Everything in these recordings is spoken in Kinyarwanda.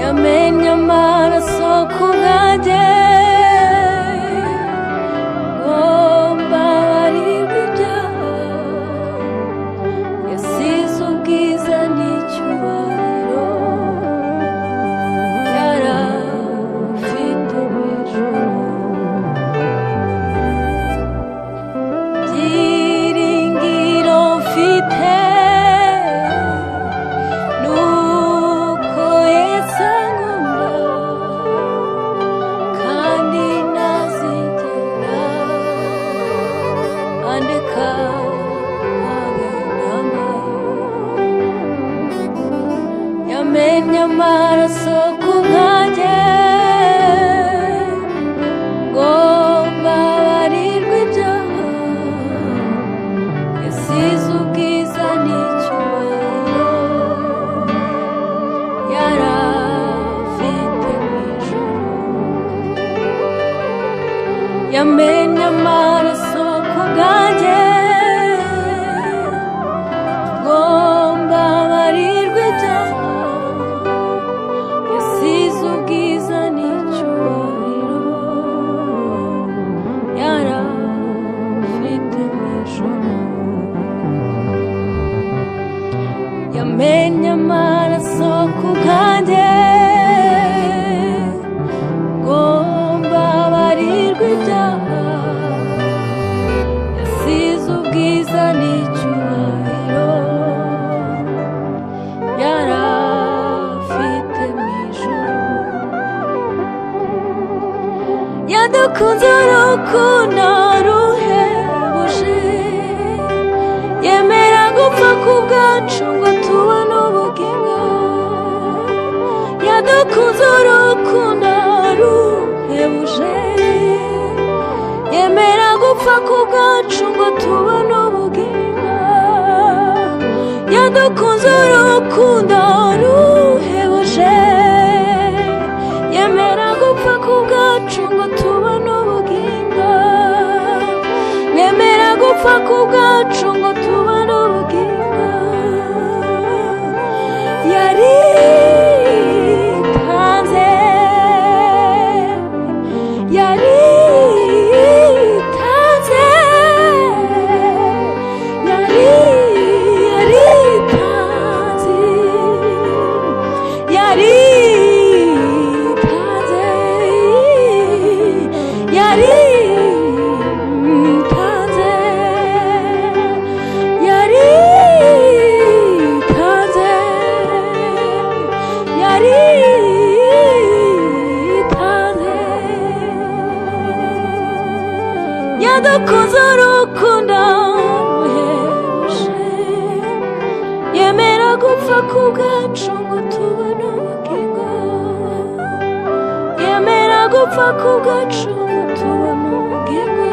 yamennye amaraso ku bwanjye ngo mbabarirwe ibyaha, yasize ubwiza n'icyubahiro yarafite mu ijuru. Byiringiro mfite nuko Yesu ankunda, kandi ntazigera andeka habe namba. Yamennye amaraso ku bwanjye ngo mbabarirwe ibyaha, yasize ubwiza n'icyubahiro yarafite mu ijuru. Yamennye amaraso ku bwanjye ngo mbabarirwe ibyaha, yasize ubwiza n'icyubahiro yarafite mu ijuru. Yamennye amaraso ku bwanjye ngo mbabarirwe ibyaha, yasize ubwiza n'icyubahiro yarafite mu ijuru. Yadukunze urukundo ruhebuje, yemera gupfa ku bwacu ngo tubone ubugingo. Yadukunze urukundo ruhebuje, yemera gupfa ku bwacu ngo tubone ubugingo. Yadukunze urukundo ruhebuje, yemera gupfa ku bwacu ngo tubone ubugingo. Yemera gupfa ku bwacu ngo tubone ubugingo. Yaritanze, yaritanze, yaritanze, yaritanze, yaritanze, yaritanze, yaritanze. Yadukunze urukundo ruhebuje, yemera gupfa ku bwacu ngo tubone ubugingo. Yemera gupfa ku bwacu ngo tubone ubugingo.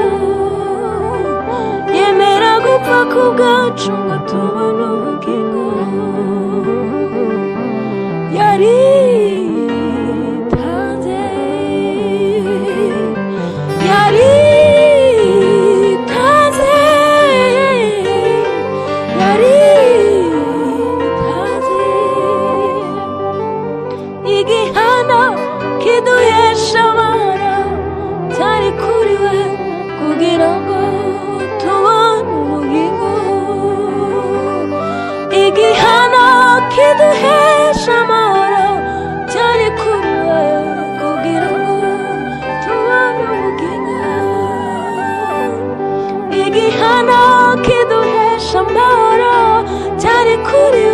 Yemera gupfa ku bwacu ngo tubone ubugingo. Yaritanze, yaritanze, yaritanze. Igihano kiduhesha amahoro cyari kuri we kugira ngo tubone ubugingo. Igihano kiduhesha amahoro cyari kuri we kugira ngo tubone ubugingo. Igihano kiduhesha amahoro cyari kuri we